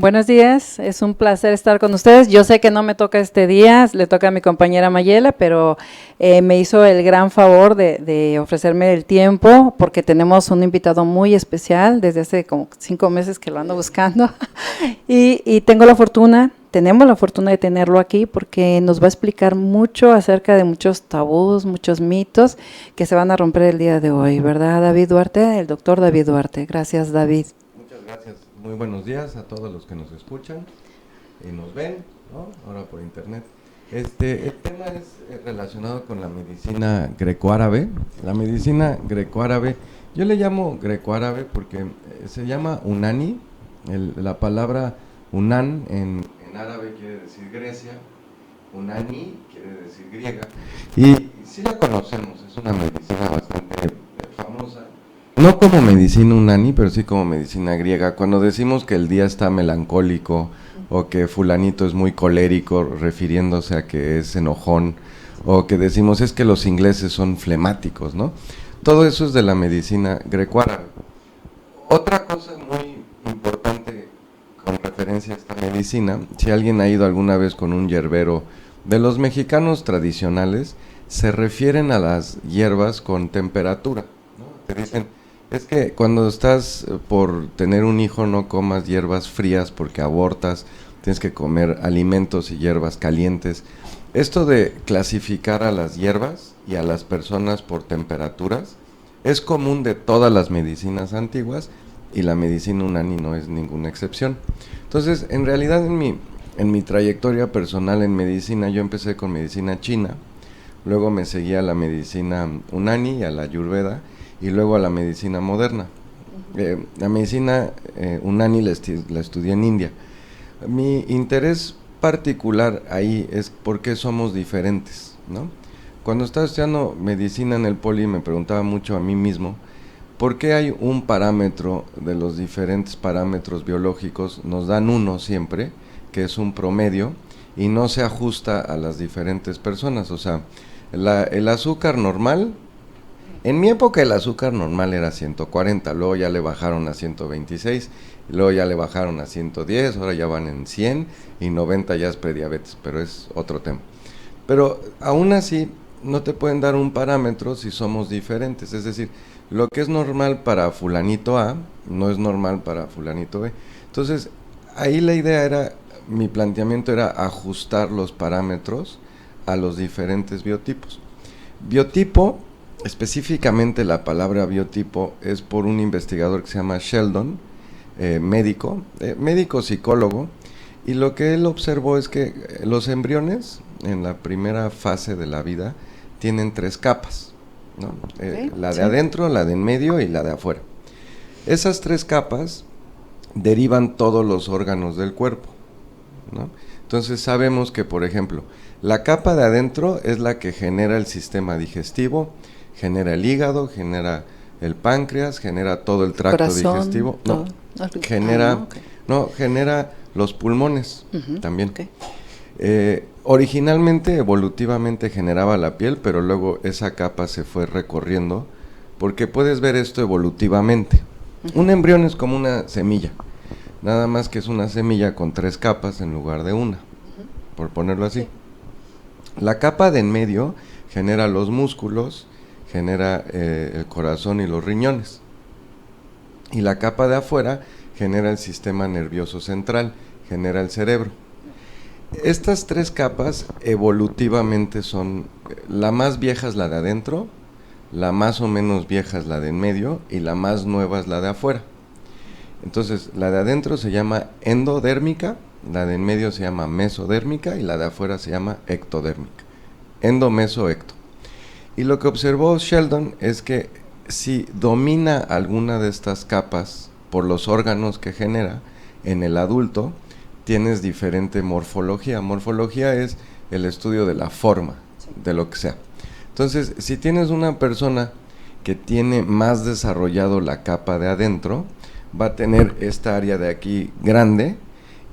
Buenos días, es un placer estar con ustedes. Yo sé que no me toca este día, le toca a mi compañera Mayela, pero me hizo el gran favor de ofrecerme el tiempo porque tenemos un invitado muy especial desde hace como 5 meses que lo ando buscando y tenemos la fortuna de tenerlo aquí porque nos va a explicar mucho acerca de muchos tabús, muchos mitos que se van a romper el día de hoy, ¿verdad, David Duarte? El doctor David Duarte. Gracias, David. Muchas gracias. Muy buenos días a todos los que nos escuchan y nos ven, ¿no? Ahora por internet. El tema es relacionado con la medicina grecoárabe. La medicina grecoárabe, yo le llamo grecoárabe porque se llama Unani. La palabra Unan en árabe quiere decir Grecia, Unani quiere decir griega. Y sí la conocemos, es una medicina bastante famosa. No como medicina unani, pero sí como medicina griega. Cuando decimos que el día está melancólico o que fulanito es muy colérico, refiriéndose a que es enojón, o que decimos es que los ingleses son flemáticos, ¿no? Todo eso es de la medicina grecoárabe. Otra cosa muy importante con referencia a esta medicina, si alguien ha ido alguna vez con un yerbero de los mexicanos tradicionales, se refieren a las hierbas con temperatura, ¿no? Te dicen, es que cuando estás por tener un hijo no comas hierbas frías porque abortas, tienes que comer alimentos y hierbas calientes. Esto de clasificar a las hierbas y a las personas por temperaturas es común de todas las medicinas antiguas y la medicina unani no es ninguna excepción. Entonces, en realidad en mi trayectoria personal en medicina, yo empecé con medicina china, luego me seguí a la medicina unani y a la ayurveda, y luego a la medicina moderna. La medicina unani la estudié en India. Mi interés particular ahí es por qué somos diferentes, ¿no? Cuando estaba estudiando medicina en el Poli me preguntaba mucho a mí mismo, ¿por qué hay un parámetro de los diferentes parámetros biológicos? Nos dan uno siempre, que es un promedio, y no se ajusta a las diferentes personas. O sea, el azúcar normal, en mi época el azúcar normal era 140, luego ya le bajaron a 126, luego ya le bajaron a 110, ahora ya van en 100 y 90 ya es prediabetes, pero es otro tema. Pero aún así no te pueden dar un parámetro si somos diferentes, es decir, lo que es normal para fulanito A no es normal para fulanito B. Entonces, ahí la idea era, mi planteamiento era ajustar los parámetros a los diferentes biotipos. Biotipo, específicamente la palabra biotipo es por un investigador que se llama Sheldon, médico psicólogo, y lo que él observó es que los embriones en la primera fase de la vida tienen 3 capas, ¿no? La de adentro, la de en medio y la de afuera. Esas 3 capas derivan todos los órganos del cuerpo, ¿no? Entonces sabemos que, por ejemplo, la capa de adentro es la que genera el sistema digestivo, genera el hígado, genera el páncreas, genera todo el tracto Corazón, digestivo, todo. Genera los pulmones también. Okay. Originalmente, evolutivamente generaba la piel, pero luego esa capa se fue recorriendo, porque puedes ver esto evolutivamente. Un embrión es como una semilla, nada más que es una semilla con 3 capas en lugar de una, por ponerlo así. La capa de en medio genera los músculos, genera el corazón y los riñones. Y la capa de afuera genera el sistema nervioso central, genera el cerebro. Estas 3 capas evolutivamente son, la más vieja es la de adentro, la más o menos vieja es la de en medio y la más nueva es la de afuera. Entonces, la de adentro se llama endodérmica, la de en medio se llama mesodérmica y la de afuera se llama ectodérmica. Endo, meso, ecto. Y lo que observó Sheldon es que si domina alguna de estas capas por los órganos que genera en el adulto, tienes diferente morfología. Morfología es el estudio de la forma, de lo que sea. Entonces, si tienes una persona que tiene más desarrollado la capa de adentro, va a tener esta área de aquí grande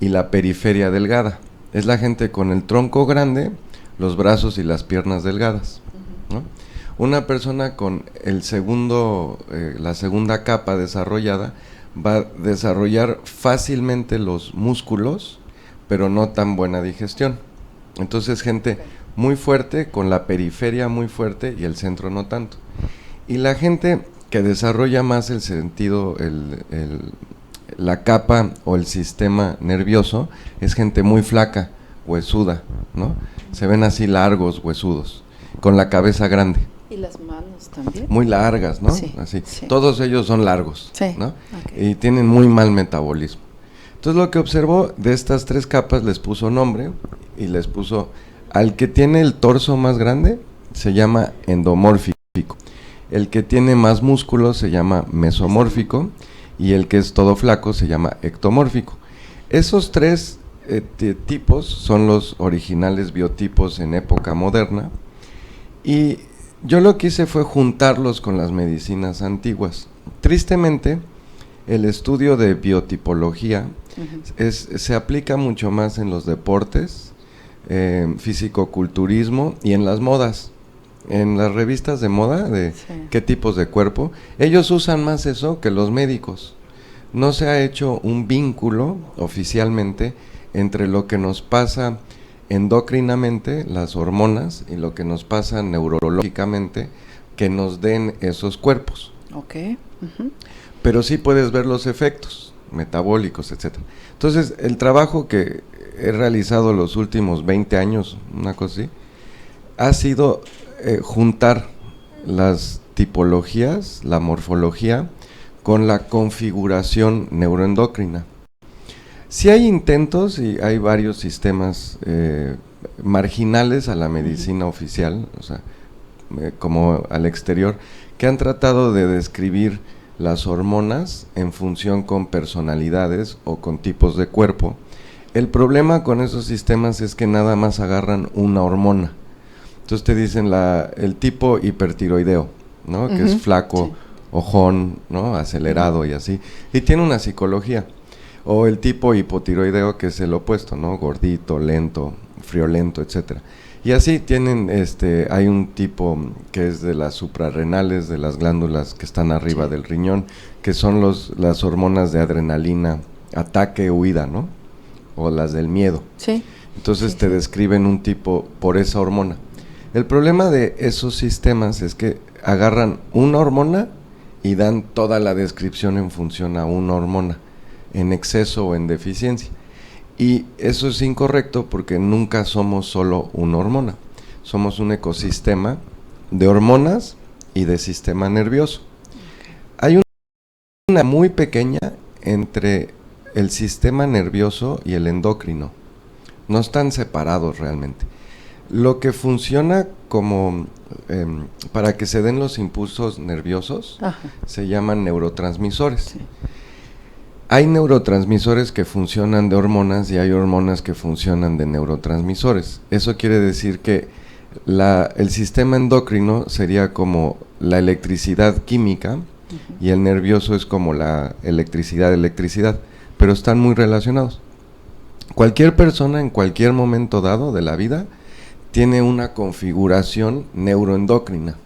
y la periferia delgada. Es la gente con el tronco grande, los brazos y las piernas delgadas, ¿no? Una persona con la segunda capa desarrollada va a desarrollar fácilmente los músculos, pero no tan buena digestión. Entonces gente muy fuerte, con la periferia muy fuerte y el centro no tanto. Y la gente que desarrolla más el sentido, la capa o el sistema nervioso, es gente muy flaca, huesuda, ¿no? Se ven así largos, huesudos, con la cabeza grande. ¿Y las manos también? Muy largas, ¿no? Sí, así. Sí. Todos ellos son largos, Sí, ¿no? Okay. Y tienen muy mal metabolismo. Entonces lo que observó de estas 3 capas, les puso nombre y les puso, al que tiene el torso más grande se llama endomórfico, el que tiene más músculos se llama mesomórfico y el que es todo flaco se llama ectomórfico. Esos 3 tipos son los originales biotipos en época moderna, y yo lo que hice fue juntarlos con las medicinas antiguas. Tristemente, el estudio de biotipología se aplica mucho más en los deportes, fisicoculturismo y en las modas. En las revistas de moda, de qué tipos de cuerpo, ellos usan más eso que los médicos. No se ha hecho un vínculo oficialmente entre lo que nos pasa endocrinamente, las hormonas, y lo que nos pasa neurológicamente, que nos den esos cuerpos. Okay. Pero sí puedes ver los efectos metabólicos, etcétera. Entonces, el trabajo que he realizado los últimos 20 años, una cosa así, ha sido juntar las tipologías, la morfología, con la configuración neuroendocrina. Sí hay intentos y hay varios sistemas marginales a la medicina oficial, o sea, como al exterior, que han tratado de describir las hormonas en función con personalidades o con tipos de cuerpo. El problema con esos sistemas es que nada más agarran una hormona. Entonces te dicen el tipo hipertiroideo, ¿no? Que es flaco, ojón, ¿no? Acelerado y así. Y tiene una psicología. O el tipo hipotiroideo, que es el opuesto, ¿no? Gordito, lento, friolento, etcétera. Y así tienen, hay un tipo que es de las suprarrenales, de las glándulas que están arriba del riñón, que son las hormonas de adrenalina, ataque, huida, ¿no? O las del miedo. Sí. Entonces te describen un tipo por esa hormona. El problema de esos sistemas es que agarran una hormona y dan toda la descripción en función a una hormona, en exceso o en deficiencia. Y eso es incorrecto porque nunca somos solo una hormona. Somos un ecosistema de hormonas y de sistema nervioso. Hay una muy pequeña entre el sistema nervioso y el endocrino. No están separados realmente. Lo que funciona como para que se den los impulsos nerviosos se llaman neurotransmisores. Sí. Hay neurotransmisores que funcionan de hormonas y hay hormonas que funcionan de neurotransmisores. Eso quiere decir que el sistema endocrino sería como la electricidad química y el nervioso es como la electricidad, pero están muy relacionados. Cualquier persona en cualquier momento dado de la vida tiene una configuración neuroendocrina.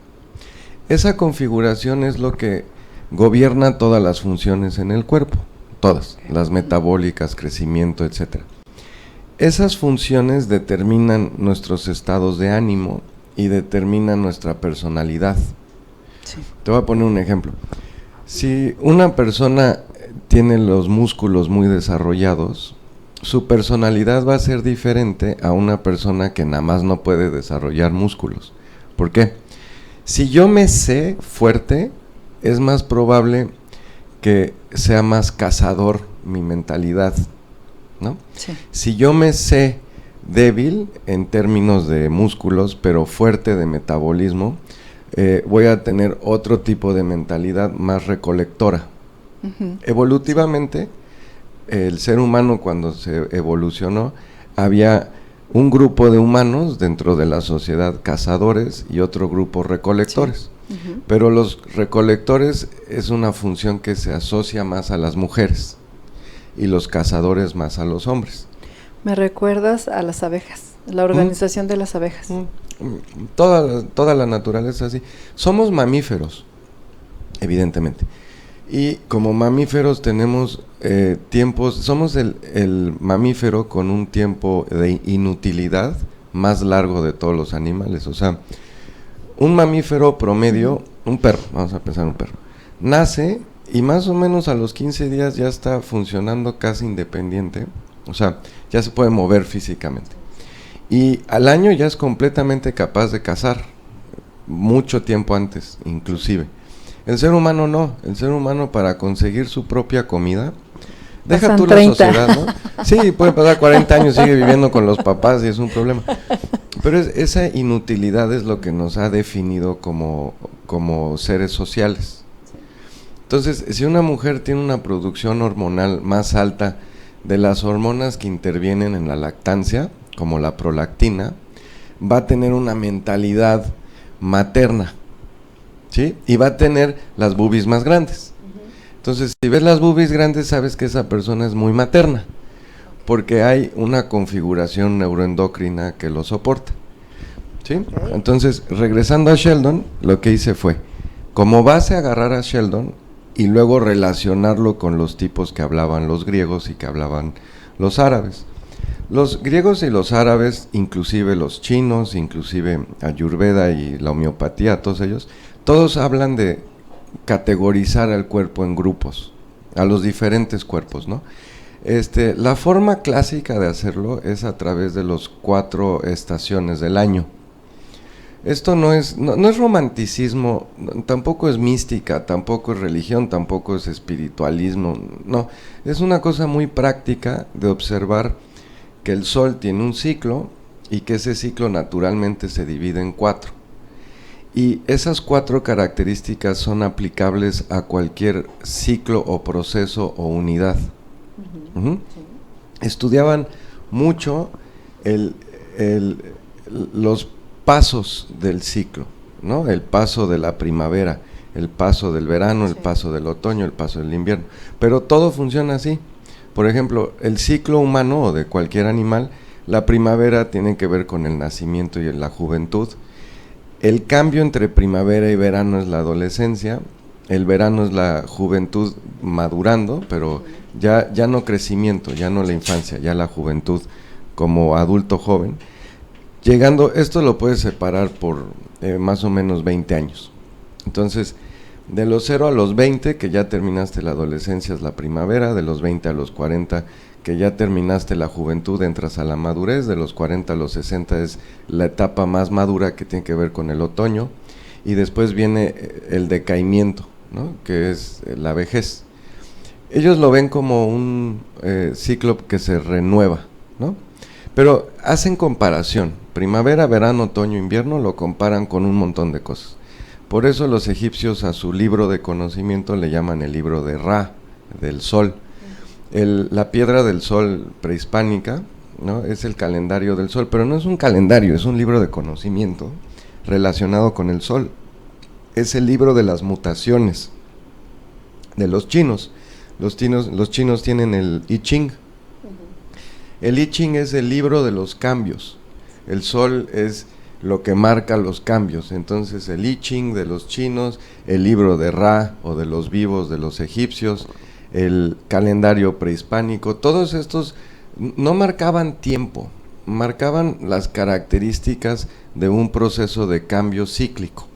Esa configuración es lo que gobierna todas las funciones en el cuerpo. Todas, las metabólicas, crecimiento, etcétera. Esas funciones determinan nuestros estados de ánimo y determinan nuestra personalidad. Sí. Te voy a poner un ejemplo. Si una persona tiene los músculos muy desarrollados, su personalidad va a ser diferente a una persona que nada más no puede desarrollar músculos. ¿Por qué? Si yo me sé fuerte, es más probable que sea más cazador mi mentalidad, ¿no? Sí. Si yo me sé débil en términos de músculos, pero fuerte de metabolismo, voy a tener otro tipo de mentalidad más recolectora. Evolutivamente, el ser humano cuando se evolucionó, había un grupo de humanos dentro de la sociedad cazadores y otro grupo recolectores. Sí. Pero los recolectores es una función que se asocia más a las mujeres y los cazadores más a los hombres. Me recuerdas a las abejas, la organización de las abejas. Toda la naturaleza así. Somos mamíferos, evidentemente. Y como mamíferos tenemos tiempos, somos el mamífero con un tiempo de inutilidad más largo de todos los animales. O sea, un mamífero promedio, un perro, vamos a pensar un perro, nace y más o menos a los 15 días ya está funcionando casi independiente, o sea, ya se puede mover físicamente. Y al año ya es completamente capaz de cazar, mucho tiempo antes, inclusive. El ser humano no, el ser humano para conseguir su propia comida, deja Pasan tú 30. la sociedad, ¿no? Sí, puede pasar 40 años, sigue viviendo con los papás y es un problema. Pero esa inutilidad es lo que nos ha definido como seres sociales. Entonces, si una mujer tiene una producción hormonal más alta de las hormonas que intervienen en la lactancia, como la prolactina, va a tener una mentalidad materna, ¿sí? Y va a tener las boobies más grandes. Entonces, si ves las boobies grandes, sabes que esa persona es muy materna, porque hay una configuración neuroendocrina que lo soporta, ¿sí? Entonces, regresando a Sheldon, lo que hice fue, como base agarrar a Sheldon y luego relacionarlo con los tipos que hablaban los griegos y que hablaban los árabes. Los griegos y los árabes, inclusive los chinos, inclusive Ayurveda y la homeopatía, todos ellos, todos hablan de categorizar al cuerpo en grupos, a los diferentes cuerpos, ¿no? La forma clásica de hacerlo es a través de los 4 estaciones del año. Esto no es romanticismo, tampoco es mística, tampoco es religión, tampoco es espiritualismo, no, es una cosa muy práctica de observar que el sol tiene un ciclo y que ese ciclo naturalmente se divide en 4. Y esas 4 características son aplicables a cualquier ciclo o proceso o unidad. Sí. Estudiaban mucho los pasos del ciclo, ¿no? El paso de la primavera, el paso del verano, el paso del otoño, el paso del invierno. Pero todo funciona así. Por ejemplo, el ciclo humano o de cualquier animal, la primavera tiene que ver con el nacimiento y la juventud. El cambio entre primavera y verano es la adolescencia. El verano es la juventud madurando, pero ya no crecimiento, ya no la infancia, ya la juventud como adulto joven. Llegando, esto lo puedes separar por más o menos 20 años. Entonces, de los 0 a los 20, que ya terminaste la adolescencia, es la primavera. De los 20 a los 40, que ya terminaste la juventud, entras a la madurez. De los 40 a los 60 es la etapa más madura que tiene que ver con el otoño. Y después viene el decaimiento, ¿no? Que es la vejez. Ellos lo ven como un ciclo que se renueva, ¿no? Pero hacen comparación, primavera, verano, otoño, invierno, lo comparan con un montón de cosas. Por eso los egipcios a su libro de conocimiento le llaman el libro de Ra, del sol. La piedra del sol prehispánica, ¿no? Es el calendario del sol, pero no es un calendario, es un libro de conocimiento relacionado con el sol. Es el libro de las mutaciones de los chinos. Los chinos tienen el I Ching. El I Ching es el libro de los cambios. El sol es lo que marca los cambios. Entonces el I Ching de los chinos, el libro de Ra o de los vivos de los egipcios, el calendario prehispánico, todos estos no marcaban tiempo, marcaban las características de un proceso de cambio cíclico.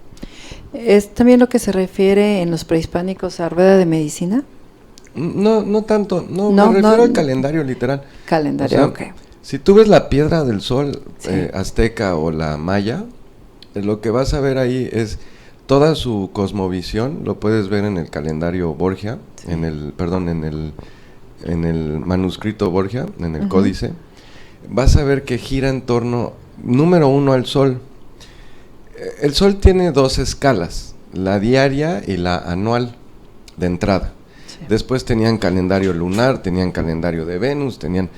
¿Es también lo que se refiere en los prehispánicos a rueda de medicina? No tanto, me refiero al calendario literal. Calendario, o sea, si tú ves la piedra del sol azteca o la maya, lo que vas a ver ahí es toda su cosmovisión. Lo puedes ver en el calendario Borgia, en el manuscrito Borgia, en el códice. Vas a ver que gira en torno, número 1, al sol. El sol tiene 2 escalas, la diaria y la anual de entrada. Después tenían calendario lunar, tenían calendario de Venus, tenían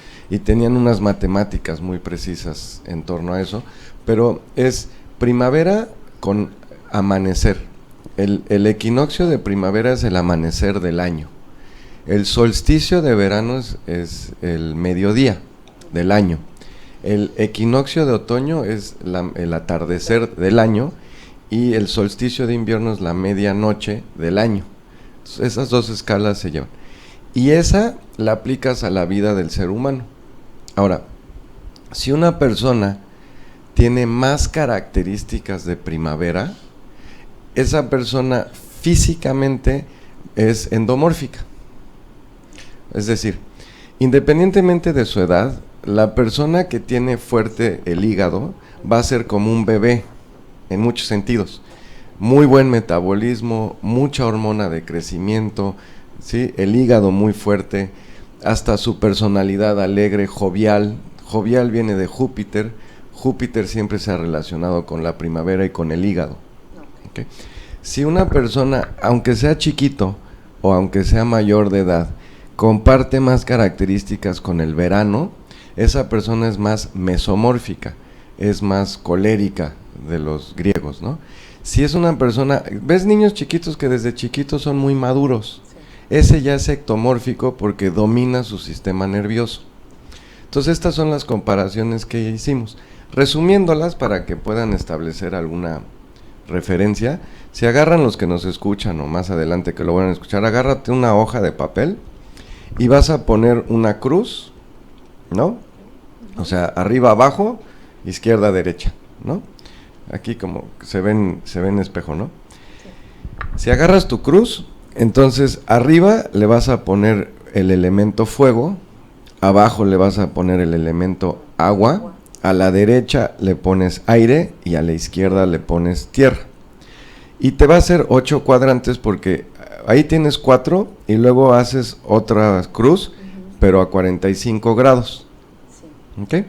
unas matemáticas muy precisas en torno a eso, pero es primavera con amanecer. El equinoccio de primavera es el amanecer del año. El solsticio de verano es el mediodía del año. El equinoccio de otoño es el atardecer del año y el solsticio de invierno es la medianoche del año. Esas dos escalas se llevan. Y esa la aplicas a la vida del ser humano. Ahora, si una persona tiene más características de primavera, esa persona físicamente es endomórfica. Es decir, independientemente de su edad, la persona que tiene fuerte el hígado va a ser como un bebé en muchos sentidos. Muy buen metabolismo, mucha hormona de crecimiento, ¿sí? El hígado muy fuerte, hasta su personalidad alegre, jovial. Jovial viene de Júpiter. Júpiter siempre se ha relacionado con la primavera y con el hígado. ¿Okay? Si una persona, aunque sea chiquito o aunque sea mayor de edad, comparte más características con el verano, esa persona es más mesomórfica, es más colérica, de los griegos, ¿no? Si es una persona, ves niños chiquitos que desde chiquitos son muy maduros, sí. Ese ya es ectomórfico porque domina su sistema nervioso. Entonces estas son las comparaciones que hicimos. Resumiéndolas para que puedan establecer alguna referencia, si agarran los que nos escuchan o más adelante que lo van a escuchar, agárrate una hoja de papel y vas a poner una cruz, ¿no? O sea, arriba, abajo, izquierda, derecha, ¿no? Aquí como se ven espejo, ¿no? Sí. Si agarras tu cruz, entonces arriba le vas a poner el elemento fuego, abajo le vas a poner el elemento agua, a la derecha le pones aire y a la izquierda le pones tierra. Y te va a hacer 8 cuadrantes porque ahí tienes 4 y luego haces otra cruz, pero a 45 grados. Sí. ¿Ok?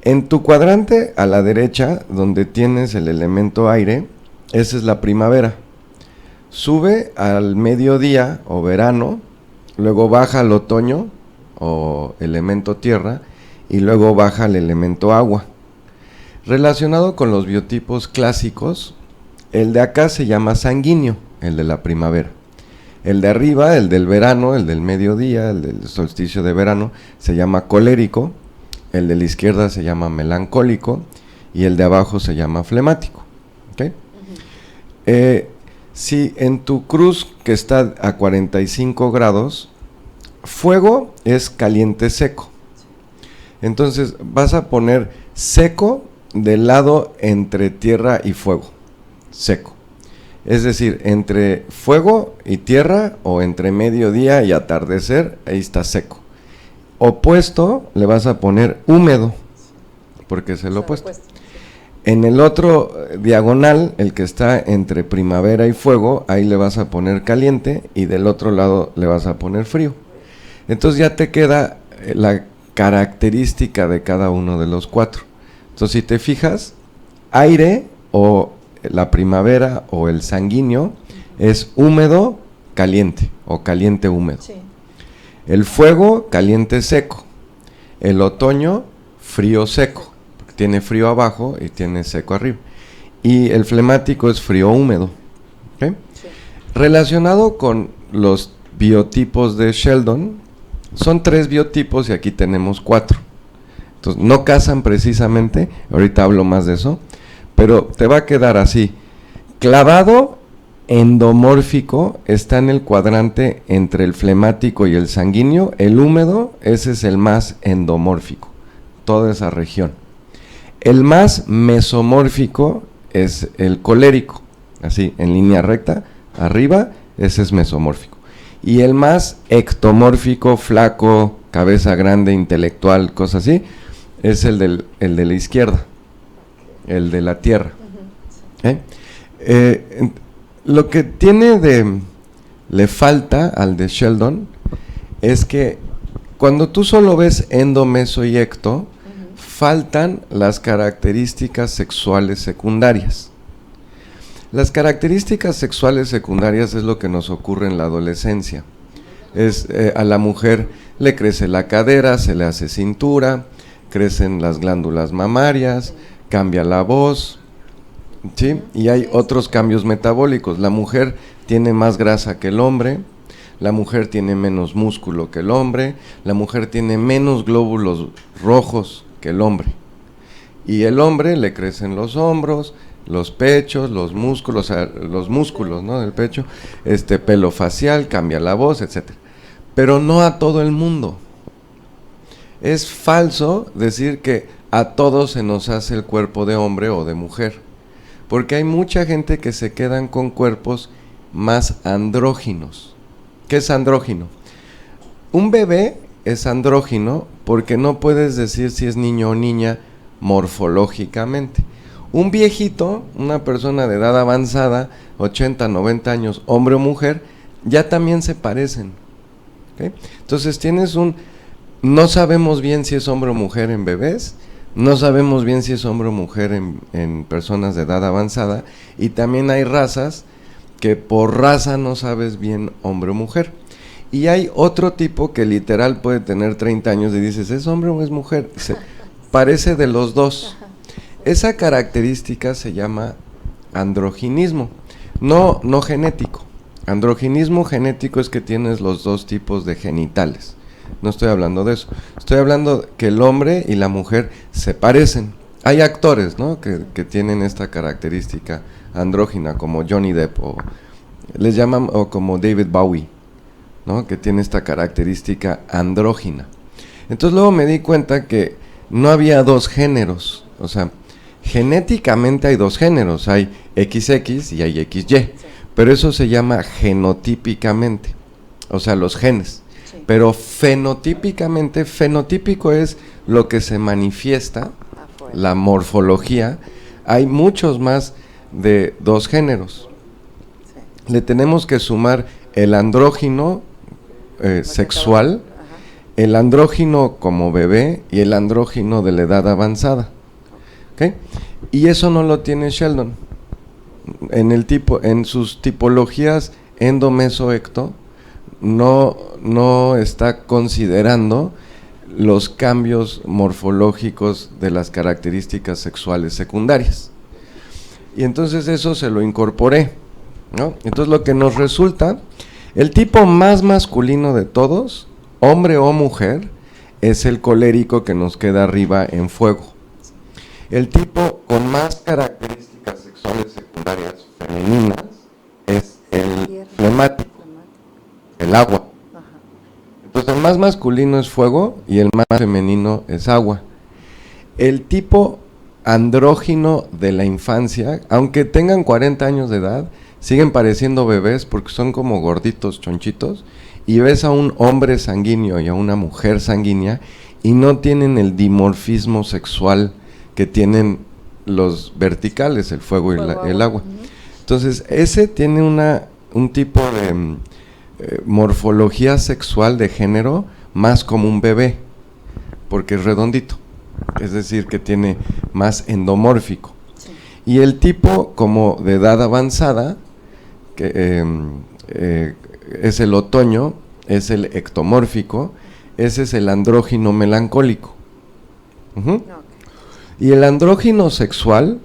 En tu cuadrante a la derecha, donde tienes el elemento aire, esa es la primavera. Sube al mediodía o verano, luego baja al otoño o elemento tierra y luego baja al elemento agua. Relacionado con los biotipos clásicos, el de acá se llama sanguíneo, el de la primavera. El de arriba, el del verano, el del mediodía, el del solsticio de verano, se llama colérico. El de la izquierda se llama melancólico y el de abajo se llama flemático. ¿Okay? Si en tu cruz que está a 45 grados, fuego es caliente seco. Entonces vas a poner seco del lado entre tierra y fuego, seco. Es decir, entre fuego y tierra o entre mediodía y atardecer, ahí está seco. Opuesto le vas a poner húmedo, porque es el opuesto. En el otro diagonal, el que está entre primavera y fuego, ahí le vas a poner caliente y del otro lado le vas a poner frío. Entonces ya te queda la característica de cada uno de los 4. Entonces si te fijas, aire o la primavera o el sanguíneo es húmedo, caliente o caliente húmedo. Sí. El fuego, caliente seco. El otoño, frío seco, porque tiene frío abajo y tiene seco arriba. Y el flemático es frío húmedo. ¿Okay? Sí. Relacionado con los biotipos de Sheldon, son 3 biotipos y aquí tenemos 4. Entonces, no casan precisamente, ahorita hablo más de eso, pero te va a quedar así, clavado. Endomórfico está en el cuadrante entre el flemático y el sanguíneo. El húmedo, ese es el más endomórfico, toda esa región. El más mesomórfico es el colérico, así, en línea recta, arriba, ese es mesomórfico. Y el más ectomórfico, flaco, cabeza grande, intelectual, cosas así, es el de la izquierda, el de la tierra. Lo que le falta al de Sheldon es que cuando tú solo ves endo, meso y ecto, faltan las características sexuales secundarias. Las características sexuales secundarias es lo que nos ocurre en la adolescencia. A la mujer le crece la cadera, se le hace cintura, crecen las glándulas mamarias, cambia la voz. ¿Sí? Y hay otros cambios metabólicos. La mujer tiene más grasa que el hombre, la mujer tiene menos músculo que el hombre, la mujer tiene menos glóbulos rojos que el hombre. Y el hombre le crecen los hombros, los pechos, los músculos, ¿no?, del pecho, pelo facial, cambia la voz, etcétera. Pero no a todo el mundo. Es falso decir que a todos se nos hace el cuerpo de hombre o de mujer, porque hay mucha gente que se quedan con cuerpos más andróginos. ¿Qué es andrógino? Un bebé es andrógino porque no puedes decir si es niño o niña morfológicamente. Un viejito, una persona de edad avanzada, 80, 90 años, hombre o mujer, ya también se parecen. ¿Okay? Entonces no sabemos bien si es hombre o mujer en bebés, no sabemos bien si es hombre o mujer en personas de edad avanzada, y también hay razas que por raza no sabes bien hombre o mujer. Y hay otro tipo que literal puede tener 30 años y dices, ¿es hombre o es mujer? Parece de los dos. Esa característica se llama androginismo, no genético. Androginismo genético es que tienes los dos tipos de genitales. No estoy hablando de eso. Estoy hablando que el hombre y la mujer se parecen. Hay actores, ¿no?, que tienen esta característica andrógina, como Johnny Depp, o les llaman, o como David Bowie, ¿no?, que tiene esta característica andrógina. Entonces luego me di cuenta que no había dos géneros. O sea, genéticamente hay dos géneros, hay XX y hay XY, pero eso se llama genotípicamente, o sea, los genes. Sí. Pero fenotípicamente, fenotípico es lo que se manifiesta, la morfología. Hay muchos más de dos géneros. Sí. Le tenemos que sumar el andrógino sexual, el andrógino como bebé y el andrógino de la edad avanzada. ¿Okay? Y eso no lo tiene Sheldon. En sus tipologías endo-meso-ecto no está considerando los cambios morfológicos de las características sexuales secundarias. Y entonces eso se lo incorporé, ¿no? Entonces lo que nos resulta, el tipo más masculino de todos, hombre o mujer, es el colérico que nos queda arriba en fuego. El tipo con más características sexuales secundarias femeninas es el flemático, el agua. Entonces el más masculino es fuego y el más femenino es agua. El tipo andrógino de la infancia, aunque tengan 40 años de edad, siguen pareciendo bebés porque son como gorditos, chonchitos, y ves a un hombre sanguíneo y a una mujer sanguínea y no tienen el dimorfismo sexual que tienen los verticales, el fuego y el agua. Entonces, ese tiene un tipo de morfología sexual de género más como un bebé, porque es redondito, es decir, que tiene más endomórfico. Sí. Y el tipo como de edad avanzada, que es el otoño, es el ectomórfico, ese es el andrógino melancólico. Okay. Y el andrógino sexual,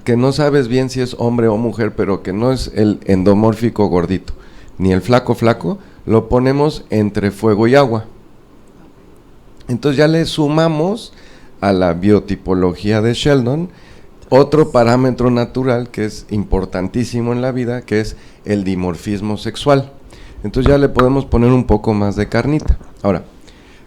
que no sabes bien si es hombre o mujer, pero que no es el endomórfico gordito, ni el flaco, lo ponemos entre fuego y agua. Entonces ya le sumamos a la biotipología de Sheldon otro parámetro natural que es importantísimo en la vida, que es el dimorfismo sexual. Entonces ya le podemos poner un poco más de carnita. Ahora,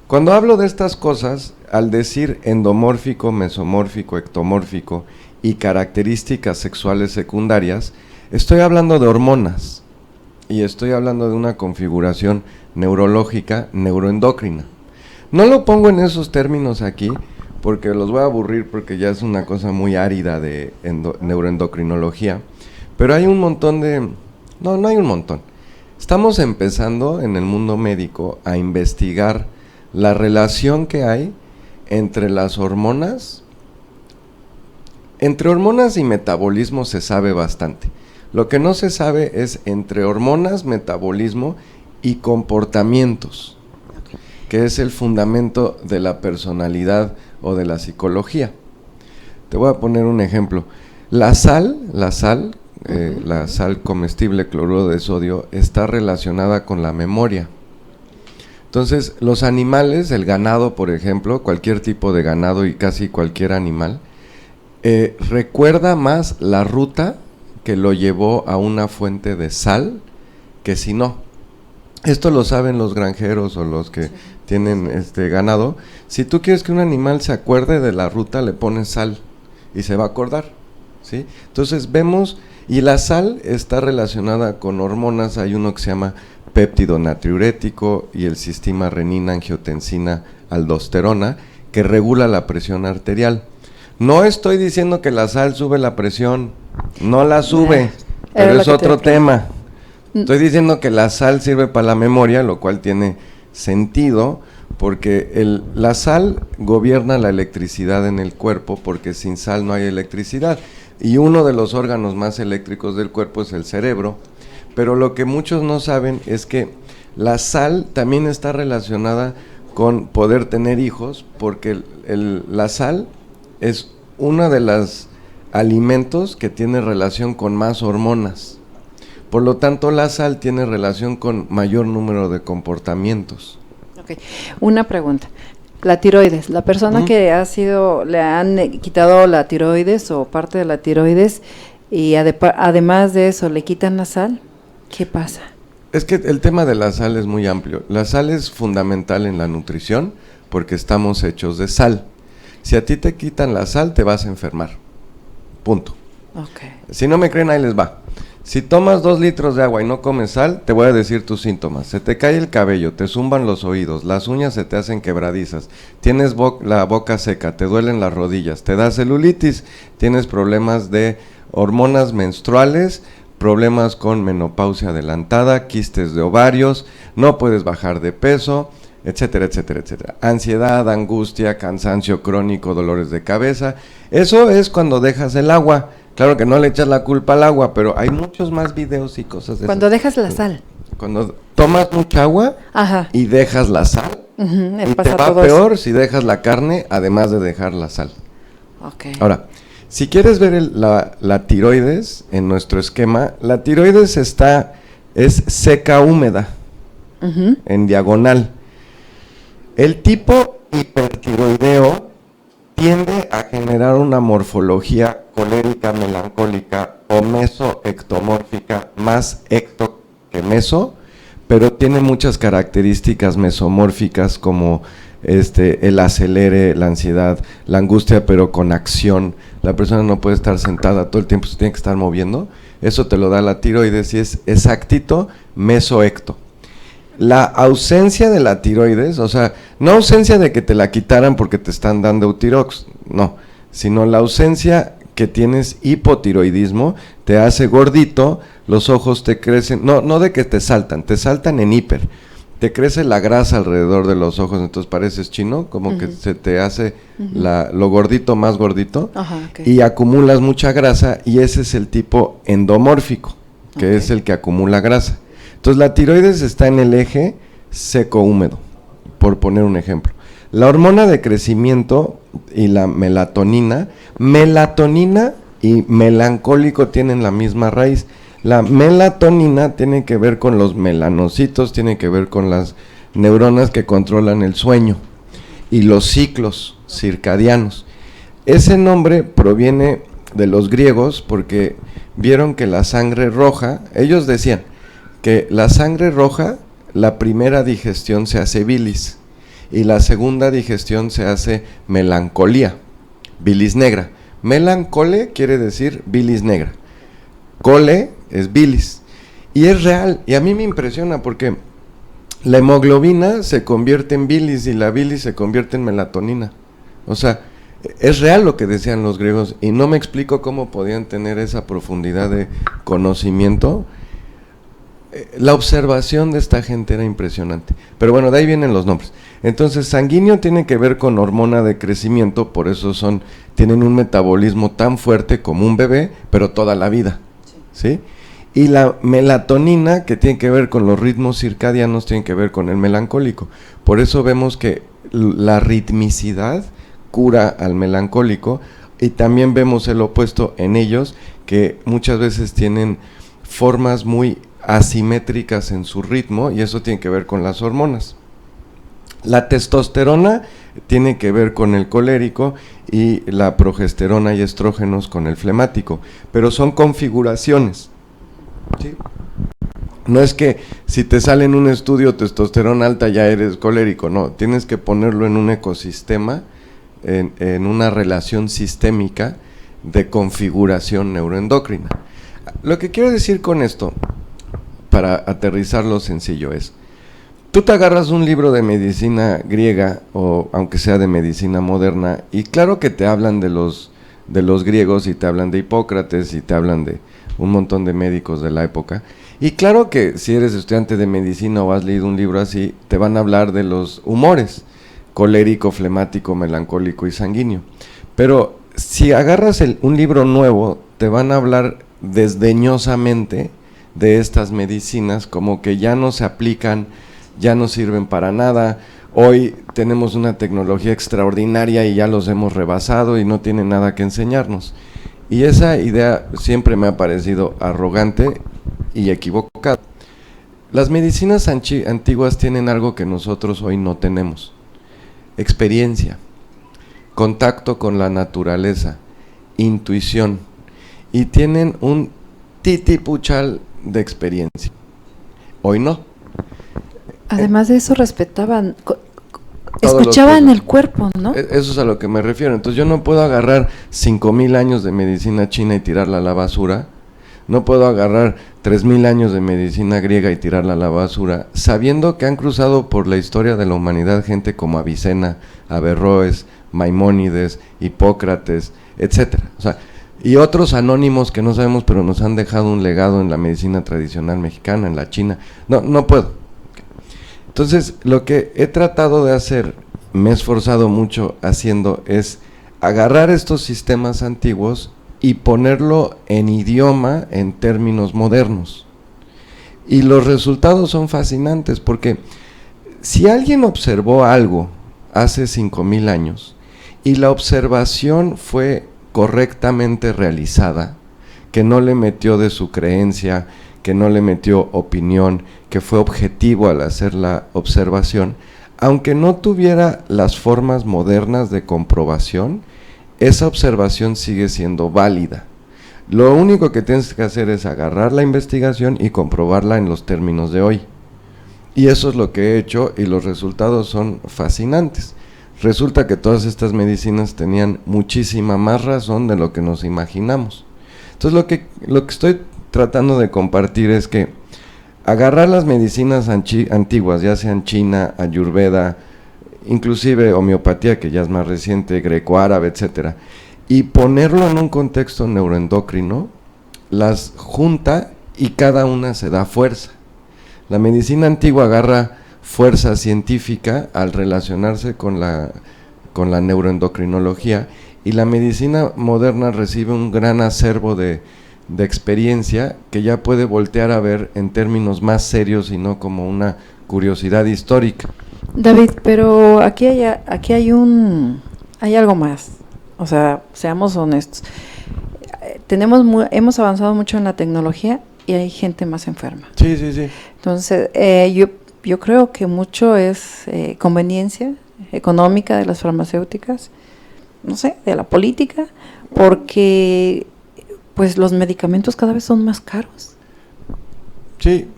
cuando hablo de estas cosas, al decir endomórfico, mesomórfico, ectomórfico y características sexuales secundarias, estoy hablando de hormonas y estoy hablando de una configuración neurológica neuroendocrina. No lo pongo en esos términos aquí porque los voy a aburrir, porque ya es una cosa muy árida de neuroendocrinología, pero hay un montón de... No hay un montón. Estamos empezando en el mundo médico a investigar la relación que hay entre las hormonas. Entre hormonas y metabolismo se sabe bastante. Lo que no se sabe es entre hormonas, metabolismo y comportamientos, que es el fundamento de la personalidad o de la psicología. Te voy a poner un ejemplo. La sal comestible, cloruro de sodio, está relacionada con la memoria. Entonces, los animales, el ganado, por ejemplo, cualquier tipo de ganado y casi cualquier animal, recuerda más la ruta que lo llevó a una fuente de sal que si no. Esto lo saben los granjeros o los que tienen ganado. Si tú quieres que un animal se acuerde de la ruta, le pones sal y se va a acordar, ¿sí? Entonces vemos, y la sal está relacionada con hormonas. Hay uno que se llama péptido natriurético y el sistema renina, angiotensina, aldosterona, que regula la presión arterial. No estoy diciendo que la sal sube la presión, no la sube, pero es otro tema. Estoy diciendo que la sal sirve para la memoria, lo cual tiene sentido, porque la sal gobierna la electricidad en el cuerpo, porque sin sal no hay electricidad. Y uno de los órganos más eléctricos del cuerpo es el cerebro. Pero lo que muchos no saben es que la sal también está relacionada con poder tener hijos, porque la sal es uno de los alimentos que tiene relación con más hormonas. Por lo tanto, la sal tiene relación con mayor número de comportamientos. Okay. Una pregunta. La tiroides, la persona que le han quitado la tiroides o parte de la tiroides y además de eso le quitan la sal, ¿qué pasa? Es que el tema de la sal es muy amplio. La sal es fundamental en la nutrición porque estamos hechos de sal. Si a ti te quitan la sal, te vas a enfermar. Punto. Okay. Si no me creen, ahí les va. Si tomas 2 litros de agua y no comes sal, te voy a decir tus síntomas. Se te cae el cabello, te zumban los oídos, las uñas se te hacen quebradizas, tienes la boca seca, te duelen las rodillas, te da celulitis, tienes problemas de hormonas menstruales, problemas con menopausia adelantada, quistes de ovarios, no puedes bajar de peso, etcétera, etcétera, etcétera. Ansiedad, angustia, cansancio crónico, dolores de cabeza. Eso es cuando dejas el agua. Claro que no le echas la culpa al agua, pero hay muchos más videos y cosas de cuando dejas la sal. Cuando tomas mucha agua y dejas la sal, y te va peor si dejas la carne, además de dejar la sal. Okay. Ahora, si quieres ver la tiroides en nuestro esquema, la tiroides es seca húmeda, en diagonal. El tipo hipertiroideo tiende a generar una morfología colérica, melancólica o mesoectomórfica, más ecto que meso, pero tiene muchas características mesomórficas como el acelere, la ansiedad, la angustia, pero con acción. La persona no puede estar sentada todo el tiempo, se tiene que estar moviendo. Eso te lo da la tiroides y es exactito mesoecto. La ausencia de la tiroides, o sea, no ausencia de que te la quitaran porque te están dando Eutirox, no, sino la ausencia que tienes hipotiroidismo, te hace gordito, los ojos te crecen, no de que te saltan en hiper, te crece la grasa alrededor de los ojos, entonces pareces chino, como que se te hace lo gordito más gordito, y acumulas mucha grasa, y ese es el tipo endomórfico, que es el que acumula grasa. Entonces la tiroides está en el eje seco-húmedo, por poner un ejemplo. La hormona de crecimiento y la melatonina y melancólico tienen la misma raíz. La melatonina tiene que ver con los melanocitos, tiene que ver con las neuronas que controlan el sueño y los ciclos circadianos. Ese nombre proviene de los griegos porque vieron que la sangre roja, ellos decían que la sangre roja, la primera digestión se hace bilis y la segunda digestión se hace melancolía, bilis negra. Melancole quiere decir bilis negra, cole es bilis, y es real, y a mí me impresiona porque la hemoglobina se convierte en bilis y la bilis se convierte en melatonina. O sea, es real lo que decían los griegos, y no me explico cómo podían tener esa profundidad de conocimiento. La observación de esta gente era impresionante, pero bueno, de ahí vienen los nombres. Entonces, sanguíneo tiene que ver con hormona de crecimiento, por eso tienen un metabolismo tan fuerte como un bebé, pero toda la vida, ¿sí? Y la melatonina, que tiene que ver con los ritmos circadianos, tiene que ver con el melancólico. Por eso vemos que la ritmicidad cura al melancólico, y también vemos el opuesto en ellos, que muchas veces tienen formas muy asimétricas en su ritmo, y eso tiene que ver con las hormonas. La testosterona tiene que ver con el colérico y la progesterona y estrógenos con el flemático, pero son configuraciones, ¿sí? No es que si te sale en un estudio testosterona alta ya eres colérico, no, tienes que ponerlo en un ecosistema, en una relación sistémica de configuración neuroendocrina. Lo que quiero decir con esto, para aterrizarlo sencillo, es: tú te agarras un libro de medicina griega, o aunque sea de medicina moderna, y claro que te hablan de los griegos, y te hablan de Hipócrates, y te hablan de un montón de médicos de la época, y claro que si eres estudiante de medicina o has leído un libro así, te van a hablar de los humores: colérico, flemático, melancólico y sanguíneo. Pero si agarras un libro nuevo, te van a hablar desdeñosamente de estas medicinas, como que ya no se aplican, ya no sirven para nada. Hoy tenemos una tecnología extraordinaria y ya los hemos rebasado y no tienen nada que enseñarnos. Y esa idea siempre me ha parecido arrogante y equivocada. Las medicinas antiguas tienen algo que nosotros hoy no tenemos: experiencia, contacto con la naturaleza, intuición, y tienen un titipuchal de experiencia. Hoy no. Además de eso, respetaban, escuchaban el cuerpo, ¿no? Eso es a lo que me refiero. Entonces yo no puedo agarrar 5,000 años de medicina china y tirarla a la basura. No puedo agarrar 3,000 años de medicina griega y tirarla a la basura, sabiendo que han cruzado por la historia de la humanidad gente como Avicena, Averroes, Maimónides, Hipócrates, etcétera. O sea, y otros anónimos que no sabemos, pero nos han dejado un legado en la medicina tradicional mexicana, en la China. No puedo. Entonces, lo que he tratado de hacer, me he esforzado mucho haciendo, es agarrar estos sistemas antiguos y ponerlo en idioma, en términos modernos. Y los resultados son fascinantes, porque si alguien observó algo hace 5,000 años y la observación fue correctamente realizada, que no le metió de su creencia, que no le metió opinión, que fue objetivo al hacer la observación, aunque no tuviera las formas modernas de comprobación, esa observación sigue siendo válida. Lo único que tienes que hacer es agarrar la investigación y comprobarla en los términos de hoy. Y eso es lo que he hecho, y los resultados son fascinantes. Resulta que todas estas medicinas tenían muchísima más razón de lo que nos imaginamos. Entonces lo que estoy tratando de compartir es que agarrar las medicinas antiguas, ya sean China, Ayurveda, inclusive homeopatía, que ya es más reciente, greco-árabe, etcétera, y ponerlo en un contexto neuroendocrino, las junta y cada una se da fuerza. La medicina antigua agarra fuerza científica al relacionarse con la neuroendocrinología, y la medicina moderna recibe un gran acervo de experiencia que ya puede voltear a ver en términos más serios y no como una curiosidad histórica. David, pero aquí hay algo más. O sea, seamos honestos. Hemos avanzado mucho en la tecnología y hay gente más enferma. Sí. Entonces, yo creo que mucho es conveniencia económica de las farmacéuticas, no sé, de la política, porque pues los medicamentos cada vez son más caros. Sí,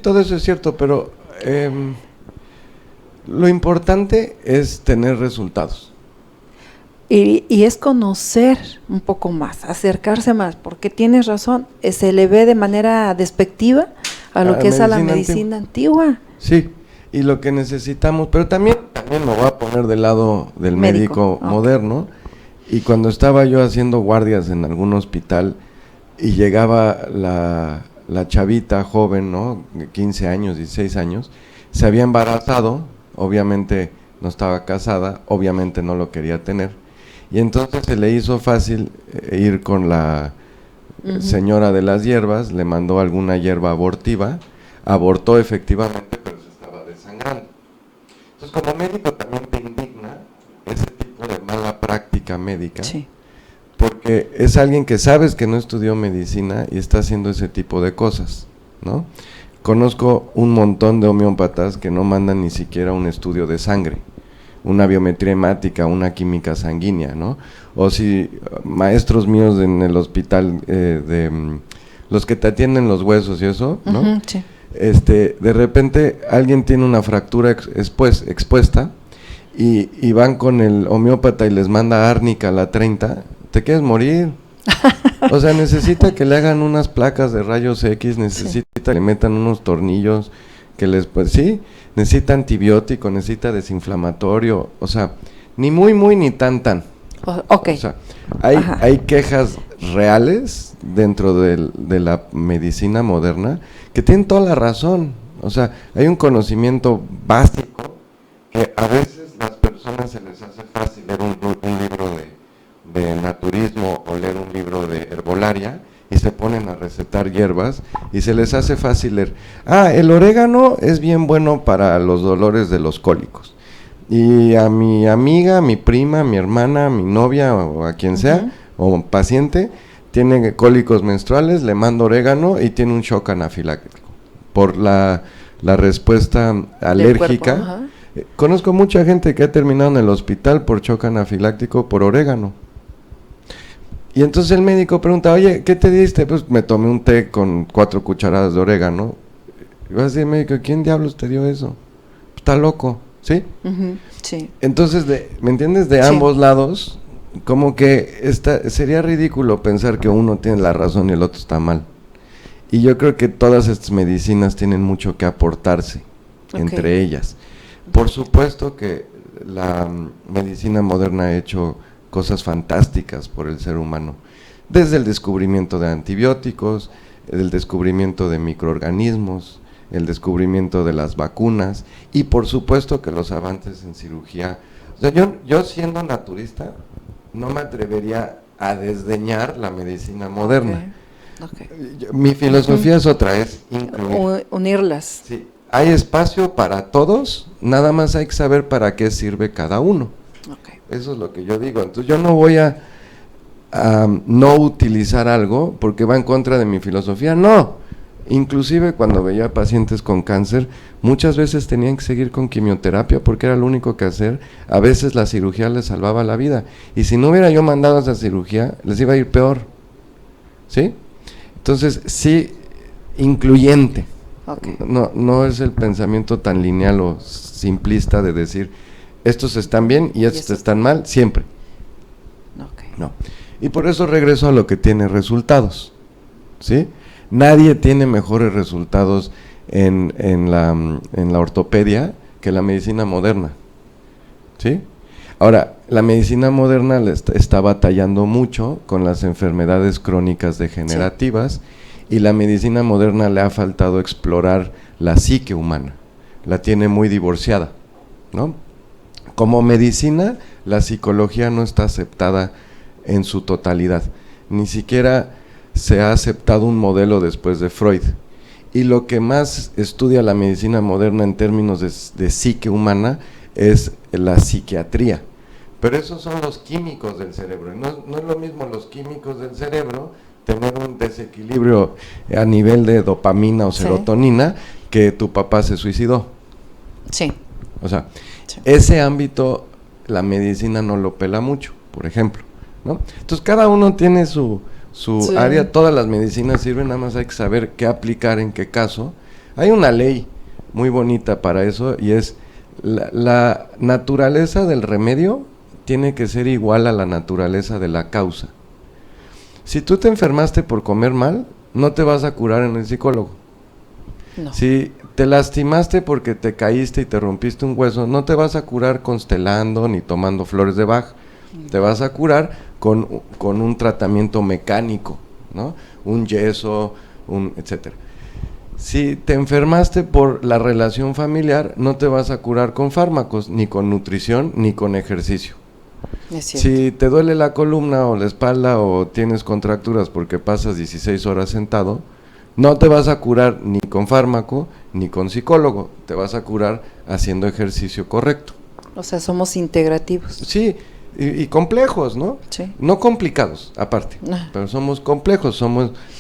todo eso es cierto, pero lo importante es tener resultados. Y es conocer un poco más, acercarse más, porque tienes razón, se le ve de manera despectiva a lo que es a la medicina antigua. Sí, y lo que necesitamos, pero también me voy a poner del lado del médico moderno. Y cuando estaba yo haciendo guardias en algún hospital y llegaba la chavita joven, ¿no?, 15 años, 16 años, se había embarazado, obviamente no estaba casada, obviamente no lo quería tener, y entonces se le hizo fácil ir con la señora de las hierbas, le mandó alguna hierba abortiva, abortó efectivamente, pero se estaba desangrando. Entonces, como médico también te indigna ese tipo de mala práctica médica, sí, porque es alguien que sabes que no estudió medicina y está haciendo ese tipo de cosas, ¿no? conozco un montón de homeópatas que no mandan ni siquiera un estudio de sangre, una biometría hemática, una química sanguínea, ¿no? O si maestros míos en el hospital, los que te atienden los huesos y eso, ¿no? Sí. De repente alguien tiene una fractura expuesta y van con el homeópata y les manda árnica a la 30, ¿te quieres morir? O sea, necesita que le hagan unas placas de rayos X, necesita que le metan unos tornillos, que les, pues sí, necesita antibiótico, necesita desinflamatorio, o sea, ni muy ni tan. Okay. O sea, hay quejas reales dentro de la medicina moderna que tienen toda la razón. O sea, hay un conocimiento básico que a veces las personas se les hace fácil leer un libro de naturismo o leer un libro de herbolaria y se ponen a recetar hierbas y se les hace fácil leer, el orégano es bien bueno para los dolores de los cólicos. Y a mi amiga, mi prima, mi hermana, mi novia o a quien sea, o paciente, tiene cólicos menstruales, le mando orégano y tiene un shock anafiláctico por la respuesta alérgica. Conozco mucha gente que ha terminado en el hospital por shock anafiláctico por orégano. Y entonces el médico pregunta, oye, ¿qué te diste? Pues me tomé un té con 4 cucharadas de orégano. Y vas a decir, médico, ¿quién diablos te dio eso? Está loco, ¿sí? Sí. Entonces, ¿me entiendes? De ambos lados, como que sería ridículo pensar que uno tiene la razón y el otro está mal. Y yo creo que todas estas medicinas tienen mucho que aportarse entre ellas. Por supuesto que la medicina moderna ha hecho cosas fantásticas por el ser humano, desde el descubrimiento de antibióticos, el descubrimiento de microorganismos, el descubrimiento de las vacunas y por supuesto que los avances en cirugía. O sea, yo siendo naturista no me atrevería a desdeñar la medicina moderna. Mi filosofía es otra, es incluir. Unirlas. Sí, hay espacio para todos, nada más hay que saber para qué sirve cada uno. Eso es lo que yo digo. Entonces yo no voy a no utilizar algo porque va en contra de mi filosofía, no. Inclusive cuando veía pacientes con cáncer, muchas veces tenían que seguir con quimioterapia porque era lo único que hacer. A veces la cirugía les salvaba la vida. Y si no hubiera yo mandado esa cirugía, les iba a ir peor. ¿Sí? Entonces, sí, incluyente. No es el pensamiento tan lineal o simplista de decir, estos están bien y estos están mal, siempre. No. Y por eso regreso a lo que tiene resultados. ¿Sí? Nadie tiene mejores resultados en la ortopedia que la medicina moderna. ¿Sí? Ahora, la medicina moderna está batallando mucho con las enfermedades crónicas degenerativas y la medicina moderna le ha faltado explorar la psique humana. La tiene muy divorciada, ¿no? Como medicina, la psicología no está aceptada en su totalidad. Ni siquiera se ha aceptado un modelo después de Freud. Y lo que más estudia la medicina moderna en términos de psique humana es la psiquiatría. Pero esos son los químicos del cerebro. No es lo mismo los químicos del cerebro, tener un desequilibrio a nivel de dopamina o serotonina, que tu papá se suicidó. Sí. O sea, ese ámbito la medicina no lo pela mucho, por ejemplo, ¿no? Entonces cada uno tiene su área, todas las medicinas sirven, nada más hay que saber qué aplicar en qué caso. Hay una ley muy bonita para eso y es la naturaleza del remedio tiene que ser igual a la naturaleza de la causa. Si tú te enfermaste por comer mal, no te vas a curar en el psicólogo. No. Si te lastimaste porque te caíste y te rompiste un hueso, no te vas a curar constelando ni tomando flores de Bach. Te vas a curar con un tratamiento mecánico, ¿no? Un yeso, etcétera. Si te enfermaste por la relación familiar, no te vas a curar con fármacos, ni con nutrición, ni con ejercicio. Si te duele la columna o la espalda o tienes contracturas porque pasas 16 horas sentado, no te vas a curar ni con fármaco ni con psicólogo, te vas a curar haciendo ejercicio correcto. O sea, somos integrativos. Sí, y complejos, ¿no? Sí. No complicados, aparte, pero somos complejos,